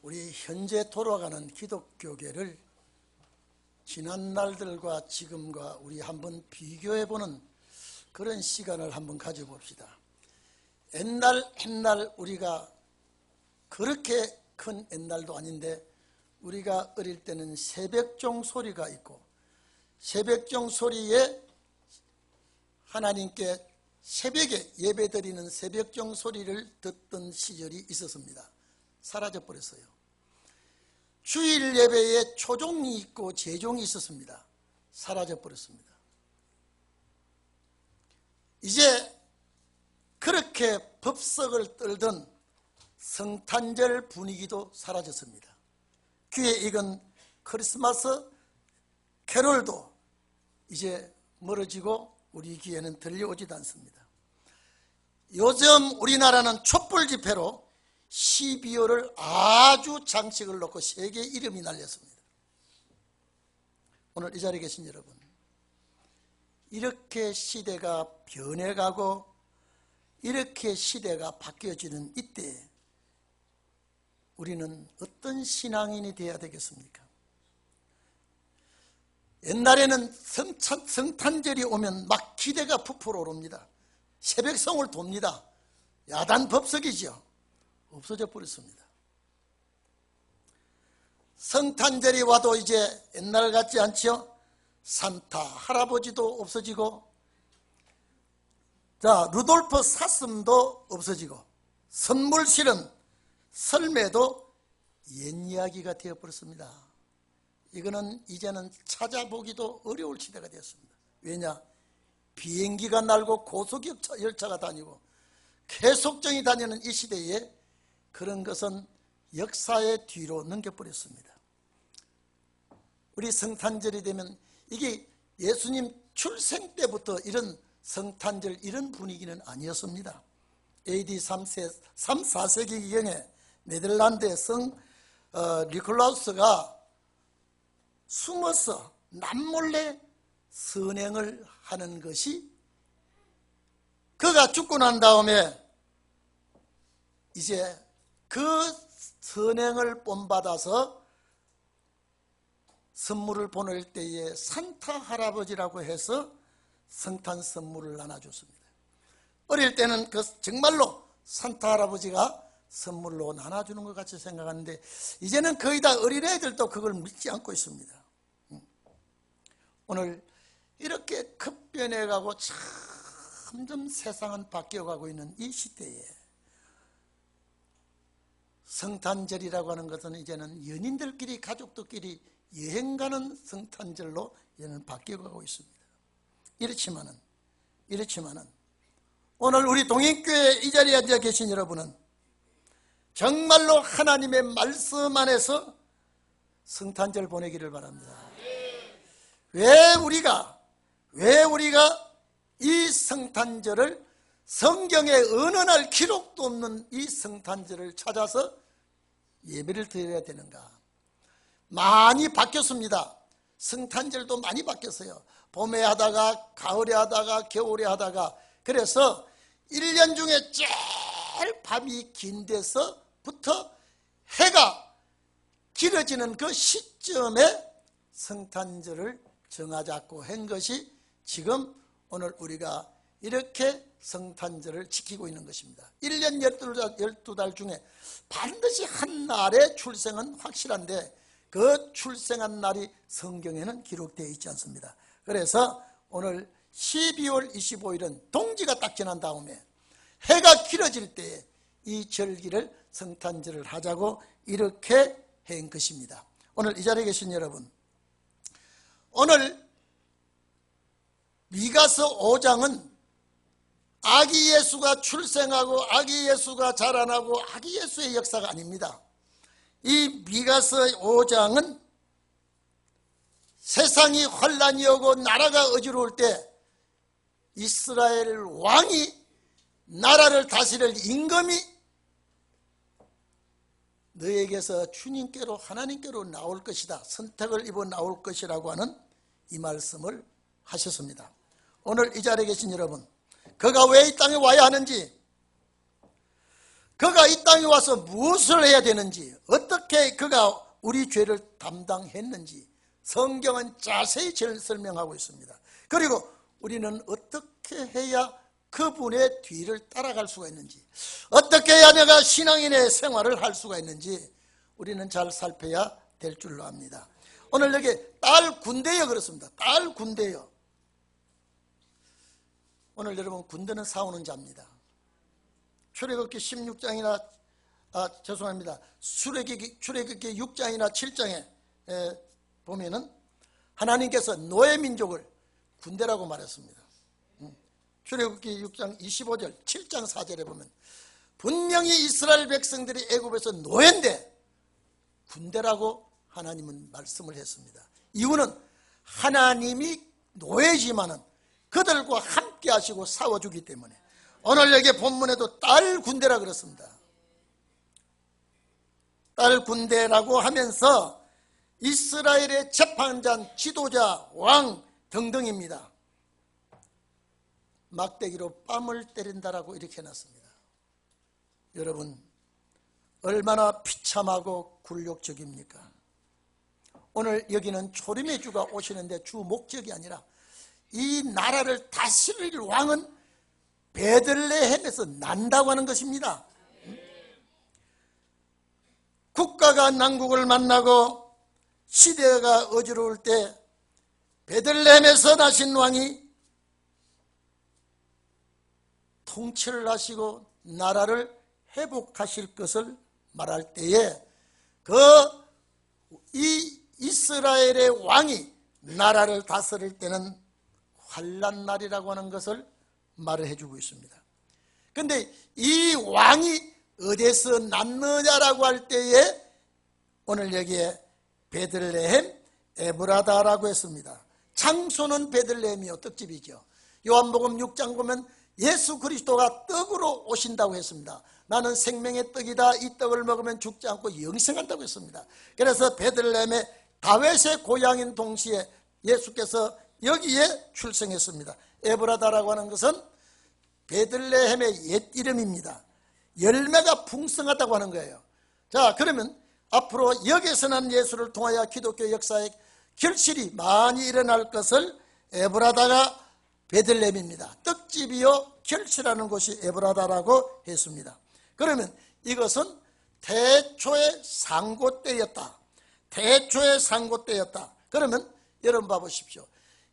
우리 현재 돌아가는 기독교계를 지난 날들과 지금과 우리 한번 비교해보는 그런 시간을 한번 가져봅시다. 옛날 우리가 그렇게 큰 옛날도 아닌데 우리가 어릴 때는 새벽종 소리가 있고 새벽종 소리에 하나님께 새벽에 예배드리는 새벽종 소리를 듣던 시절이 있었습니다. 사라져버렸어요. 주일 예배에 초종이 있고 제종이 있었습니다. 사라져버렸습니다. 이제 그렇게 법석을 떨던 성탄절 분위기도 사라졌습니다. 귀에 익은 크리스마스 캐롤도 이제 멀어지고 우리 귀에는 들려오지도 않습니다. 요즘 우리나라는 촛불 집회로 12월을 아주 장식을 놓고 세계 이름이 날렸습니다. 오늘 이 자리에 계신 여러분, 이렇게 시대가 변해가고 이렇게 시대가 바뀌어지는 이때 우리는 어떤 신앙인이 되어야 되겠습니까? 옛날에는 성탄절이 오면 막 기대가 부풀어 오릅니다. 새벽성을 돕니다. 야단 법석이죠. 없어져 버렸습니다. 성탄절이 와도 이제 옛날 같지 않죠? 산타 할아버지도 없어지고, 자, 루돌프 사슴도 없어지고, 선물 실은 설매도 옛 이야기가 되어버렸습니다. 이거는 이제는 찾아보기도 어려울 시대가 되었습니다. 왜냐? 비행기가 날고 고속열차가 다니고 쾌속정이 다니는 이 시대에 그런 것은 역사의 뒤로 넘겨버렸습니다. 우리 성탄절이 되면 이게 예수님 출생 때부터 이런 성탄절 이런 분위기는 아니었습니다. AD 3, 4세기경에 네덜란드의 성 니콜라우스가 숨어서 남몰래 선행을 하는 것이, 그가 죽고 난 다음에 이제 그 선행을 본받아서 선물을 보낼 때에 산타 할아버지라고 해서 성탄 선물을 나눠줬습니다. 어릴 때는 그 정말로 산타 할아버지가 선물로 나눠주는 것 같이 생각하는데 이제는 거의 다 어린애들도 그걸 믿지 않고 있습니다. 오늘 이렇게 급변해가고 점점 세상은 바뀌어가고 있는 이 시대에 성탄절이라고 하는 것은 이제는 연인들끼리 가족들끼리 여행 가는 성탄절로 이제는 바뀌어가고 있습니다. 이렇지만은 오늘 우리 동행교회 이 자리에 앉아 계신 여러분은 정말로 하나님의 말씀 안에서 성탄절 보내기를 바랍니다. 왜 우리가 이 성탄절을 성경에 어느 날 기록도 없는 이 성탄절을 찾아서 예배를 드려야 되는가? 많이 바뀌었습니다. 성탄절도 많이 바뀌었어요. 봄에 하다가 가을에 하다가 겨울에 하다가, 그래서 1년 중에 제일 밤이 긴 데서부터 해가 길어지는 그 시점에 성탄절을 정하자고 한 것이 지금 오늘 우리가 이렇게 성탄절을 지키고 있는 것입니다. 1년 12달 중에 반드시 한 날의 출생은 확실한데 그 출생한 날이 성경에는 기록되어 있지 않습니다. 그래서 오늘 12월 25일은 동지가 딱 지난 다음에 해가 길어질 때에 이 절기를 성탄절을 하자고 이렇게 한 것입니다. 오늘 이 자리에 계신 여러분, 오늘 미가서 5장은 아기 예수가 출생하고 아기 예수가 자라나고 아기 예수의 역사가 아닙니다. 이 미가서 5장은 세상이 혼란이 오고 나라가 어지러울 때 이스라엘 왕이 나라를 다스릴 임금이 너에게서 주님께로 하나님께로 나올 것이다, 선택을 입어 나올 것이라고 하는 이 말씀을 하셨습니다. 오늘 이 자리에 계신 여러분, 그가 왜 이 땅에 와야 하는지, 그가 이 땅에 와서 무엇을 해야 되는지, 어떻게 그가 우리 죄를 담당했는지 성경은 자세히 설명하고 있습니다. 그리고 우리는 어떻게 해야 그분의 뒤를 따라갈 수가 있는지, 어떻게 해야 내가 신앙인의 생활을 할 수가 있는지 우리는 잘 살펴야 될 줄로 압니다. 오늘 여기 딸 군대여 그렇습니다. 딸 군대여. 오늘 여러분, 군대는 싸우는 자입니다. 출애굽기 16장이나 죄송합니다. 출애굽기 6장이나 7장에 보면은 하나님께서 노예 민족을 군대라고 말했습니다. 출애굽기 6장 25절, 7장 4절에 보면 분명히 이스라엘 백성들이 애굽에서 노예인데 군대라고 하나님은 말씀을 했습니다. 이유는 하나님이 노예지만은 그들과 함께 하시고 싸워주기 때문에. 오늘 여기 본문에도 딸 군대라 그렇습니다. 딸 군대라고 하면서 이스라엘의 재판장, 지도자, 왕 등등입니다. 막대기로 뺨을 때린다라고 이렇게 해놨습니다. 여러분, 얼마나 비참하고 굴욕적입니까? 오늘 여기는 초림의 주가 오시는데 주 목적이 아니라 이 나라를 다스릴 왕은 베들레헴에서 난다고 하는 것입니다. 국가가 난국을 만나고 시대가 어지러울 때 베들레헴에서 나신 왕이 통치를 하시고 나라를 회복하실 것을 말할 때에 이 이스라엘의 왕이 나라를 다스릴 때는 환난 날이라고 하는 것을 말을 해주고 있습니다. 그런데 이 왕이 어디서 났느냐라고 할 때에 오늘 여기에 베들레헴 에브라다라고 했습니다. 장소는 베들레헴이요, 떡집이죠. 요한복음 6장 보면 예수 그리스도가 떡으로 오신다고 했습니다. 나는 생명의 떡이다. 이 떡을 먹으면 죽지 않고 영생한다고 했습니다. 그래서 베들레헴의 다윗의 고향인 동시에 예수께서 여기에 출생했습니다. 에브라다라고 하는 것은 베들레헴의 옛 이름입니다. 열매가 풍성하다고 하는 거예요. 자, 그러면 앞으로 여기서 난 예수를 통하여 기독교 역사에 결실이 많이 일어날 것을 에브라다가 베들레헴입니다. 떡집이요 결실하는 곳이 에브라다라고 했습니다. 그러면 이것은 태초의 상고 때였다. 태초의 상고 때였다. 그러면 여러분 봐보십시오.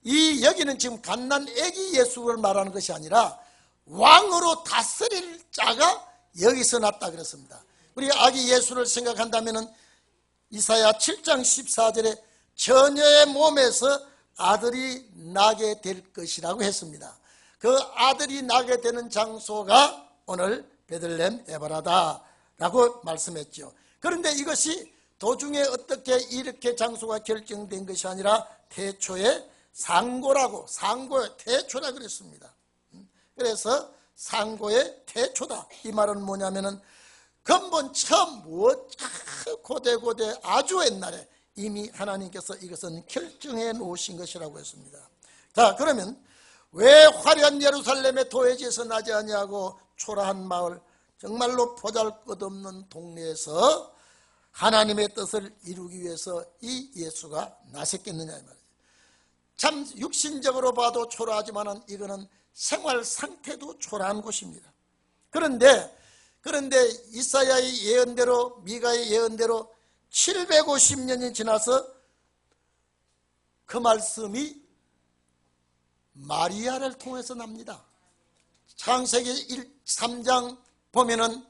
이 여기는 지금 갓난 아기 예수를 말하는 것이 아니라 왕으로 다스릴 자가 여기서 났다 그랬습니다. 우리가 아기 예수를 생각한다면 이사야 7장 14절에 처녀의 몸에서 아들이 나게 될 것이라고 했습니다. 그 아들이 나게 되는 장소가 오늘 베들레헴 에브라다라고 말씀했죠. 그런데 이것이 도중에 어떻게 이렇게 장소가 결정된 것이 아니라 태초의 상고라고, 상고의 태초라 그랬습니다. 그래서 상고의 태초다. 이 말은 뭐냐면은 근본 처음 고대 아주 옛날에 이미 하나님께서 이것은 결정해 놓으신 것이라고 했습니다. 자, 그러면 왜 화려한 예루살렘의 도회지에서 나지 아니하고 초라한 마을, 정말로 보잘것없는 동네에서 하나님의 뜻을 이루기 위해서 이 예수가 나셨겠느냐 이 말이죠. 참 육신적으로 봐도 초라하지만은 이거는 생활 상태도 초라한 곳입니다. 그런데 이사야의 예언대로, 미가의 예언대로 750년이 지나서 그 말씀이 마리아를 통해서 납니다. 창세기 3장 보면은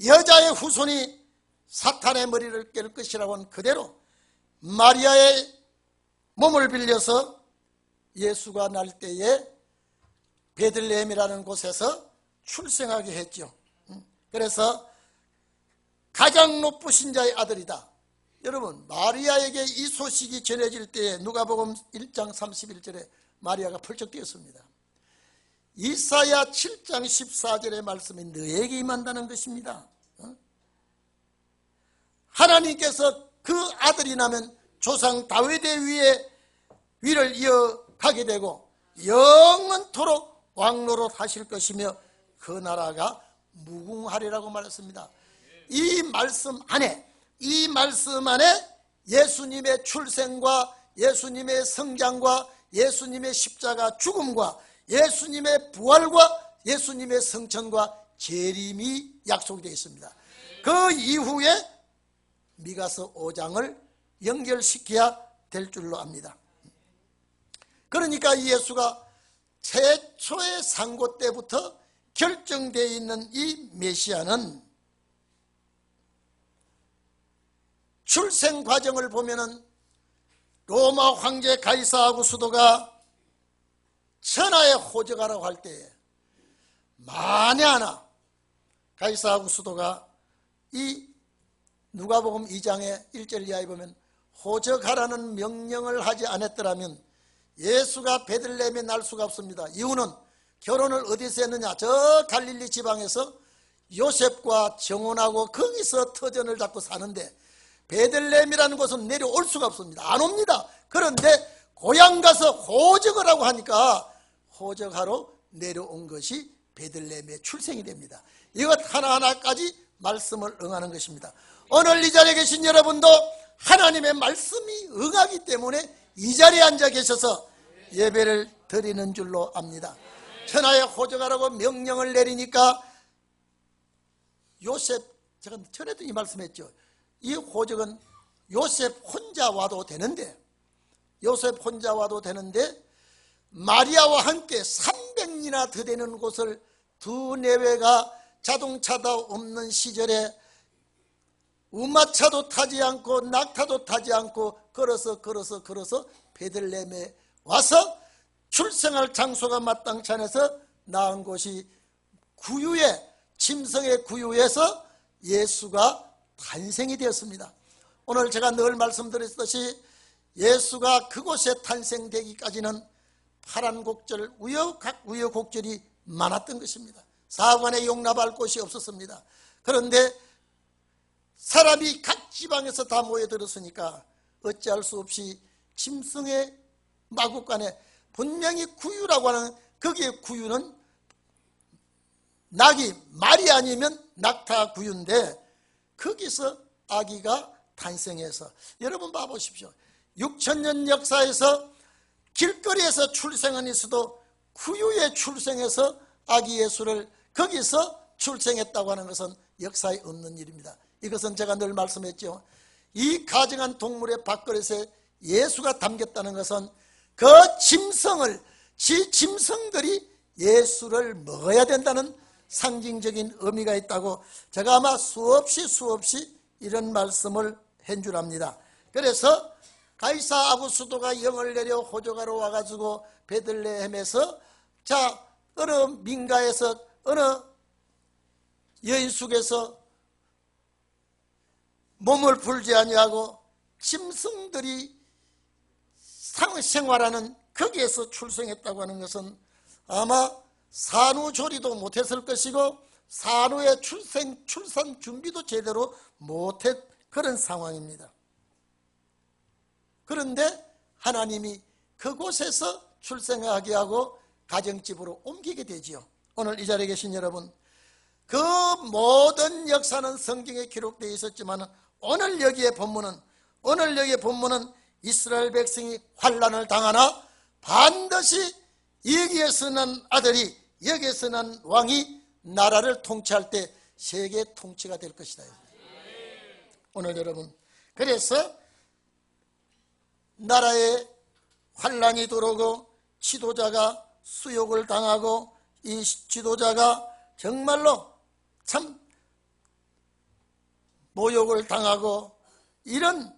여자의 후손이 사탄의 머리를 깰 것이라고 한 그대로 마리아의 몸을 빌려서 예수가 날 때에 베들레헴이라는 곳에서 출생하게 했죠. 그래서 가장 높으신 자의 아들이다. 여러분, 마리아에게 이 소식이 전해질 때에 누가복음 1장 31절에 마리아가 펄쩍 뛰었습니다. 이사야 7장 14절의 말씀이 너에게 임한다는 것입니다. 하나님께서 그 아들이 나면 조상 다윗의 위를 이어가게 되고 영원토록 왕노릇 하실 것이며 그 나라가 무궁하리라고 말했습니다. 이 말씀 안에 예수님의 출생과 예수님의 성장과 예수님의 십자가 죽음과 예수님의 부활과 예수님의 성천과 재림이 약속이 되어 있습니다. 그 이후에 미가서 5장을 연결시켜야 될 줄로 압니다. 그러니까 예수가 최초의 상고 때부터 결정되어 있는 이 메시아는 출생 과정을 보면은 로마 황제 가이사 아구스도가 천하에 호적하라고 할 때에 만에 하나 가이사 아구스도가 이 누가복음 2장의 1절 이하에 보면 호적하라는 명령을 하지 않았더라면 예수가 베들레헴에 날 수가 없습니다. 이유는 결혼을 어디서 했느냐? 저 갈릴리 지방에서 요셉과 정혼하고 거기서 터전을 잡고 사는데 베들레헴이라는 곳은 내려올 수가 없습니다. 안 옵니다. 그런데 고향 가서 호적을 하고 하니까 호적하러 내려온 것이 베들레헴의 출생이 됩니다. 이것 하나하나까지 말씀을 응하는 것입니다. 오늘 이 자리에 계신 여러분도 하나님의 말씀이 응하기 때문에 이 자리에 앉아 계셔서 예배를 드리는 줄로 압니다. 천하에 호적하라고 명령을 내리니까 요셉, 제가 전에도 이 말씀했죠. 이 호적은 요셉 혼자 와도 되는데 마리아와 함께 300리나 더 되는 곳을 두 내외가 자동차도 없는 시절에 우마차도 타지 않고 낙타도 타지 않고 걸어서 베들레헴에 와서 출생할 장소가 마땅치 않아서 낳은 곳이 구유에, 침성의 구유에서 예수가 탄생이 되었습니다. 오늘 제가 늘 말씀드렸듯이 예수가 그곳에 탄생되기까지는 파란곡절, 우여곡절이 많았던 것입니다. 사관에 용납할 곳이 없었습니다. 그런데 사람이 각 지방에서 다 모여들었으니까 어찌할 수 없이 침성의 마국간에 분명히 구유라고 하는, 거기에 구유는 낙이 말이 아니면 낙타 구유인데 거기서 아기가 탄생해서, 여러분 봐보십시오. 6,000년 역사에서 길거리에서 출생은 있어도 구유에 출생해서 아기 예수를 거기서 출생했다고 하는 것은 역사에 없는 일입니다. 이것은 제가 늘 말씀했죠. 이 가증한 동물의 밥그릇에 예수가 담겼다는 것은 그 짐승들이 예수를 먹어야 된다는 상징적인 의미가 있다고 제가 아마 수없이 이런 말씀을 한 줄 압니다. 그래서 가이사 아구스도가 영을 내려 호적하러 와가지고 베들레헴에서 어느 민가에서 어느 여인 속에서 몸을 풀지 아니하고 짐승들이 생활하는 거기에서 출생했다고 하는 것은 아마 산후조리도 못했을 것이고 산후의 출산 준비도 제대로 못했 그런 상황입니다. 그런데 하나님이 그곳에서 출생하게 하고 가정집으로 옮기게 되지요. 오늘 이 자리에 계신 여러분, 그 모든 역사는 성경에 기록되어 있었지만 오늘 여기의 본문은 이스라엘 백성이 환난을 당하나 반드시 여기에서 난 아들이, 여기에서 난 왕이 나라를 통치할 때 세계 통치가 될 것이다. 오늘 여러분, 그래서 나라에 환난이 들어오고 지도자가 수욕을 당하고 이 지도자가 정말로 참 모욕을 당하고 이런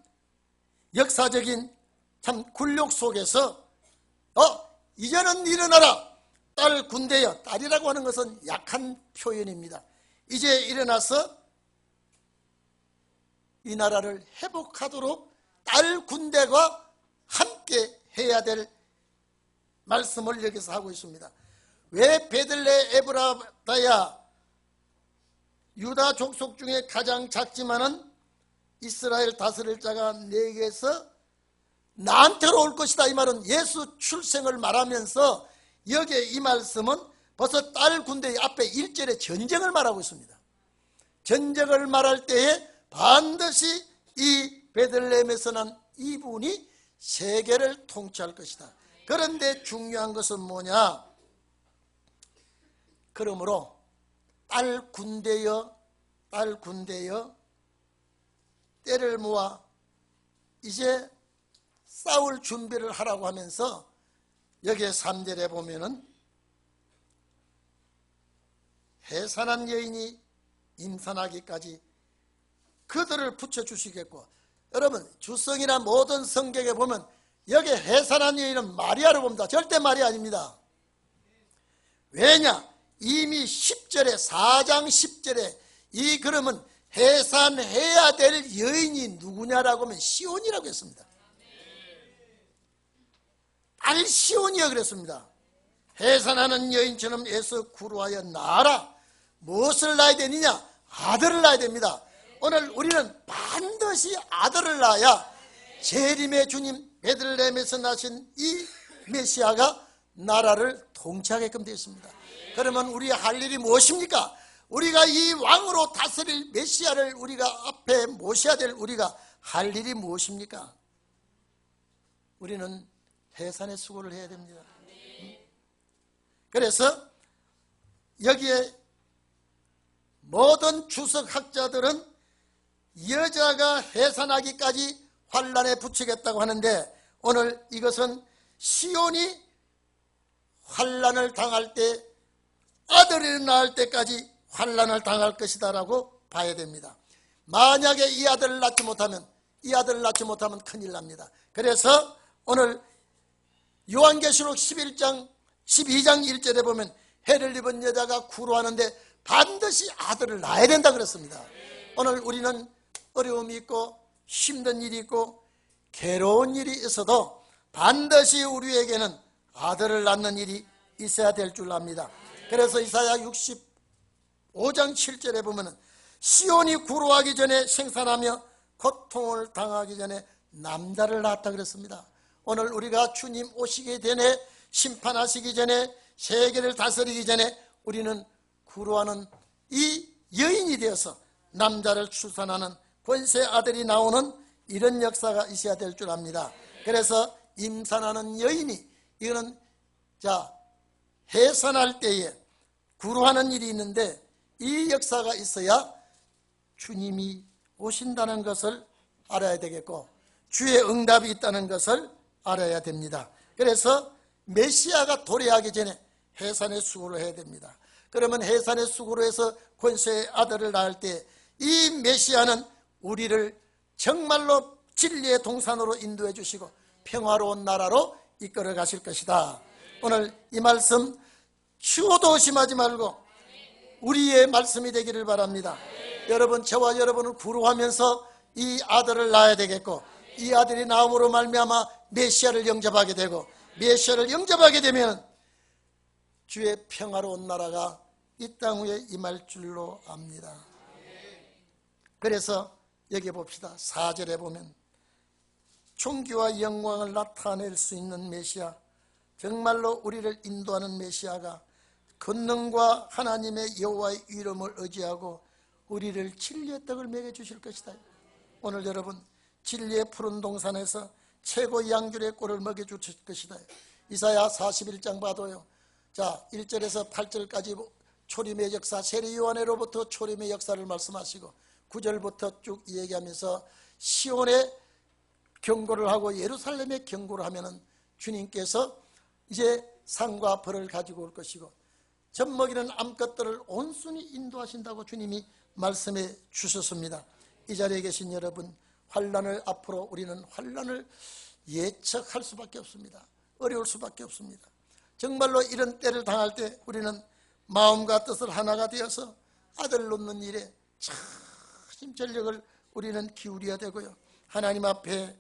역사적인 참 굴욕 속에서 이제는 일어나라 딸 군대여. 딸이라고 하는 것은 약한 표현입니다. 이제 일어나서 이 나라를 회복하도록 딸 군대가 함께 해야 될 말씀을 여기서 하고 있습니다. 왜 베들레 에브라다야, 유다 족속 중에 가장 작지만은 이스라엘 다스릴 자가 내게서 나한테로 올 것이다. 이 말은 예수 출생을 말하면서 여기에 이 말씀은 벌써 딸 군대 앞에 1절에 전쟁을 말하고 있습니다. 전쟁을 말할 때에 반드시 이 베들레헴에서 난 이분이 세계를 통치할 것이다. 그런데 중요한 것은 뭐냐? 그러므로 딸 군대여 때를 모아 이제 싸울 준비를 하라고 하면서 여기에 3절에 보면은 해산한 여인이 임산하기까지 그들을 붙여주시겠고, 여러분 주성이나 모든 성경에 보면 여기 해산한 여인은 마리아를 봅니다. 절대 마리아 아닙니다. 왜냐? 이미 10절에 4장 10절에 이 그러면 해산해야 될 여인이 누구냐라고 하면 시온이라고 했습니다. 딸 시온이여 그랬습니다. 해산하는 여인처럼 애써 구루하여 낳아라. 무엇을 낳아야 되느냐? 아들을 낳아야 됩니다. 오늘 우리는 반드시 아들을 낳아야 재림의 주님 베들레헴에서 나신 이 메시아가 나라를 통치하게끔 되어 있습니다. 그러면 우리 할 일이 무엇입니까? 우리가 이 왕으로 다스릴 메시아를 우리가 앞에 모셔야 될 우리가 할 일이 무엇입니까? 우리는 해산의 수고를 해야 됩니다. 그래서 여기에 모든 주석학자들은 여자가 해산하기까지 환란에 붙이겠다고 하는데, 오늘 이것은 시온이 환란을 당할 때, 아들을 낳을 때까지 환란을 당할 것이다 라고 봐야 됩니다. 만약에 이 아들을 낳지 못하면 큰일 납니다. 그래서 오늘 요한계시록 12장 1절에 보면 해를 입은 여자가 구루하는데 반드시 아들을 낳아야 된다 그랬습니다. 오늘 우리는 어려움이 있고 힘든 일이 있고 괴로운 일이 있어도 반드시 우리에게는 아들을 낳는 일이 있어야 될 줄 압니다. 그래서 이사야 65장 7절에 보면 시온이 구루하기 전에 생산하며 고통을 당하기 전에 남자를 낳았다 그랬습니다. 오늘 우리가 주님 오시기 전에, 심판하시기 전에, 세계를 다스리기 전에 우리는 구루하는 이 여인이 되어서 남자를 출산하는 권세 아들이 나오는 이런 역사가 있어야 될 줄 압니다. 그래서 임산하는 여인이, 이거는 해산할 때에 구루하는 일이 있는데 이 역사가 있어야 주님이 오신다는 것을 알아야 되겠고 주의 응답이 있다는 것을 알아야 됩니다. 그래서 메시아가 도래하기 전에 해산의 수고를 해야 됩니다. 그러면 해산의 수고로 해서 권세의 아들을 낳을 때 이 메시아는 우리를 정말로 진리의 동산으로 인도해 주시고 평화로운 나라로 이끌어 가실 것이다. 오늘 이 말씀 추워도 의심하지 말고 우리의 말씀이 되기를 바랍니다. 여러분, 저와 여러분을 구루하면서 이 아들을 낳아야 되겠고 이 아들이 나옴으로 말미암아 메시아를 영접하게 되고 메시아를 영접하게 되면 주의 평화로운 나라가 이 땅 위에 임할 줄로 압니다. 그래서 여기 봅시다. 4절에 보면 존귀와 영광을 나타낼 수 있는 메시아, 정말로 우리를 인도하는 메시아가 권능과 하나님의 여호와의 이름을 의지하고 우리를 진리의 떡을 먹여주실 것이다. 오늘 여러분 진리의 푸른 동산에서 최고 양줄의 꼴을 먹여주실 것이다. 이사야 41장 봐도요. 1절에서 8절까지 초림의 역사, 세례 요한으로부터 초림의 역사를 말씀하시고 9절부터 쭉 얘기하면서 시온의 경고를 하고 예루살렘의 경고를 하면은 주님께서 이제 상과 벌을 가지고 올 것이고 젖먹이는 암컷들을 온순히 인도하신다고 주님이 말씀해 주셨습니다. 이 자리에 계신 여러분, 환란을 앞으로 우리는 환란을 예측할 수밖에 없습니다. 어려울 수밖에 없습니다. 정말로 이런 때를 당할 때 우리는 마음과 뜻을 하나가 되어서 아들 놓는 일에 참 전력을 우리는 기울여야 되고요. 하나님 앞에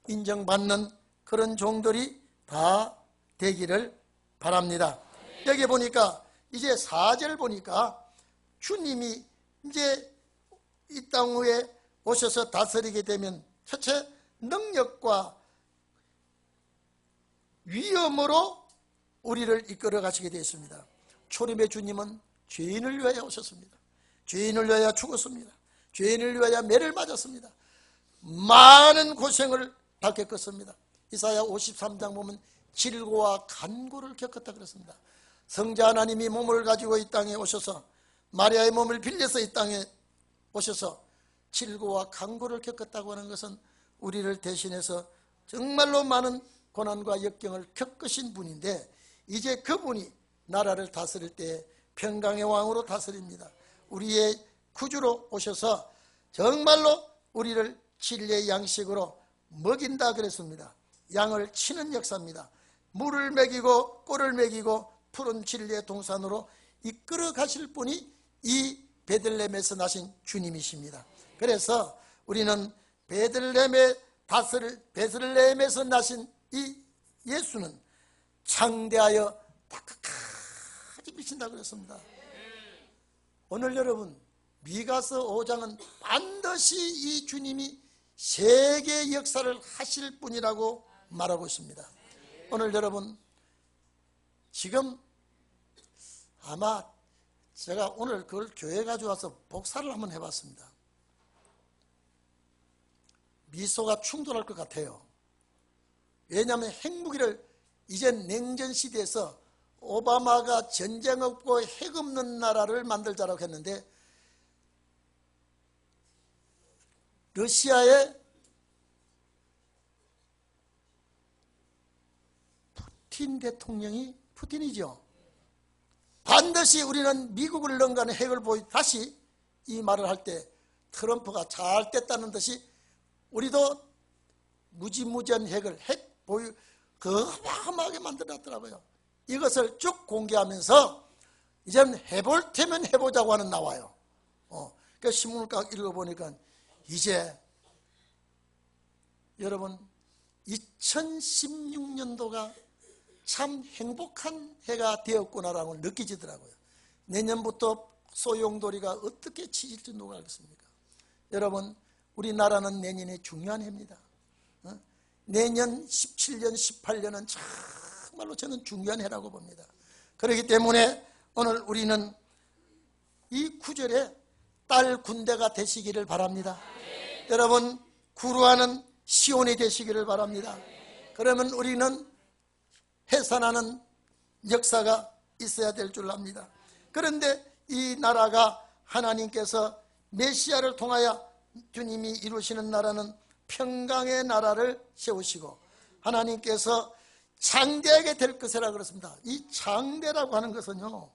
인정받는 그런 종들이 다 되기를 바랍니다. 여기 보니까 이제 4절 보니까 주님이 이제 이 땅 위에 오셔서 다스리게 되면 첫째 능력과 위엄으로 우리를 이끌어 가시게 되었습니다. 초림의 주님은 죄인을 위하여 오셨습니다. 죄인을 위하여 죽었습니다. 죄인을 위하여 매를 맞았습니다. 많은 고생을 다 겪었습니다. 이사야 53장 보면 질고와 간고를 겪었다 그랬습니다. 성자 하나님이 몸을 가지고 이 땅에 오셔서, 마리아의 몸을 빌려서 이 땅에 오셔서 질고와 간고를 겪었다고 하는 것은 우리를 대신해서 정말로 많은 고난과 역경을 겪으신 분인데, 이제 그분이 나라를 다스릴 때 평강의 왕으로 다스립니다. 우리의 구주로 오셔서 정말로 우리를 진리의 양식으로 먹인다 그랬습니다. 양을 치는 역사입니다. 물을 먹이고 꼴을 먹이고 푸른 진리의 동산으로 이끌어 가실 분이 이 베들레헴에서 나신 주님이십니다. 그래서 우리는 베들레헴에서 나신 이 예수는 창대하여 다크하게 비친다고 그랬습니다. 오늘 여러분, 미가서 5장은 반드시 이 주님이 세계 역사를 하실 분이라고 말하고 있습니다. 오늘 여러분, 지금 아마 제가 오늘 그걸 교회 가져와서 복사를 한번 해봤습니다. 미소가 충돌할 것 같아요. 왜냐하면 핵무기를 이젠 냉전 시대에서 오바마가 전쟁 없고 핵 없는 나라를 만들자라고 했는데, 러시아의 푸틴 대통령이, 푸틴이죠, 반드시 우리는 미국을 능가하는 핵을 다시 이 말을 할 때 트럼프가 잘 됐다는 듯이 우리도 무지무지한 핵을 어마어마하게 만들었더라고요. 이것을 쭉 공개하면서 이제는 해볼 테면 해보자고 하는 나와요. 그 신문을 딱 읽어보니까 이제 여러분 2016년도가 참 행복한 해가 되었구나라고 느껴지더라고요. 내년부터 소용돌이가 어떻게 치질지 누가 알겠습니까? 여러분, 우리나라는 내년이 중요한 해입니다. 내년 17년, 18년은 정말로 저는 중요한 해라고 봅니다. 그렇기 때문에 오늘 우리는 이 구절에 딸 군대가 되시기를 바랍니다. 여러분, 구루하는 시온이 되시기를 바랍니다. 그러면 우리는 해산하는 역사가 있어야 될 줄 압니다. 그런데 이 나라가 하나님께서 메시아를 통하여 주님이 이루시는 나라는 평강의 나라를 세우시고 하나님께서 창대하게 될 것이라고 그랬습니다. 이 창대라고 하는 것은요,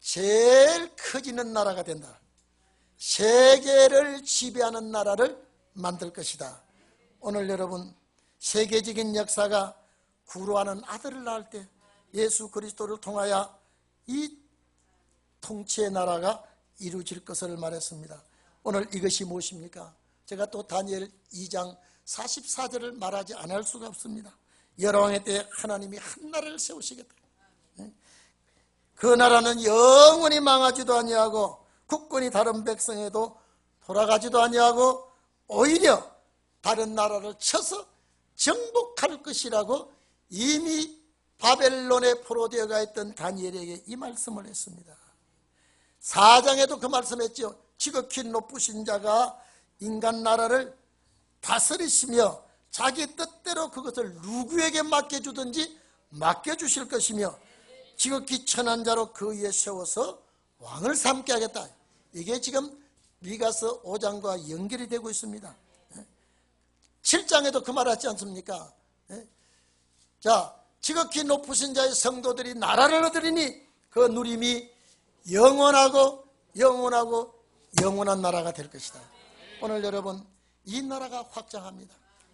제일 커지는 나라가 된다. 세계를 지배하는 나라를 만들 것이다. 오늘 여러분, 세계적인 역사가 구루하는 아들을 낳을 때 예수 그리스도를 통하여 이 통치의 나라가 이루어질 것을 말했습니다. 오늘 이것이 무엇입니까? 제가 또 다니엘 2장 44절을 말하지 않을 수가 없습니다. 여호와의 때 하나님이 한 나라를 세우시겠다. 그 나라는 영원히 망하지도 아니하고 국권이 다른 백성에도 돌아가지도 아니하고 오히려 다른 나라를 쳐서 정복할 것이라고 이미 바벨론에 포로되어가 있던 다니엘에게 이 말씀을 했습니다. 4장에도 그 말씀했죠. 지극히 높으신 자가 인간 나라를 다스리시며 자기 뜻대로 그것을 누구에게 맡겨주든지 맡겨주실 것이며 지극히 천한 자로 그 위에 세워서 왕을 삼게 하겠다. 이게 지금 미가서 5장과 연결이 되고 있습니다. 7장에도 그 말 하지 않습니까? 자, 지극히 높으신 자의 성도들이 나라를 얻으리니 그 누림이 영원하고 영원하고 영원한 나라가 될 것이다. 오늘 여러분, 이 나라가 확장합니다.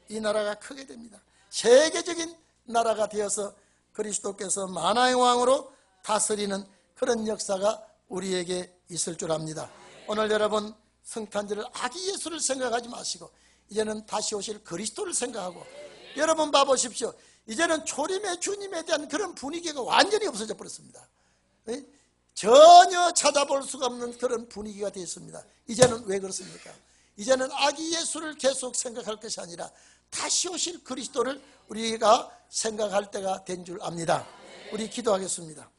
이 나라가 크게 됩니다. 세계적인 나라가 되어서 그리스도께서 만왕의 왕으로 다스리는 그런 역사가 우리에게 있을 줄 압니다. 오늘 여러분, 성탄절을 아기 예수를 생각하지 마시고 이제는 다시 오실 그리스도를 생각하고, 여러분 봐보십시오. 이제는 초림의 주님에 대한 그런 분위기가 완전히 없어져 버렸습니다. 전혀 찾아볼 수가 없는 그런 분위기가 되어 있습니다. 이제는 왜 그렇습니까? 이제는 아기 예수를 계속 생각할 것이 아니라 다시 오실 그리스도를 우리가 생각할 때가 된 줄 압니다. 우리 기도하겠습니다.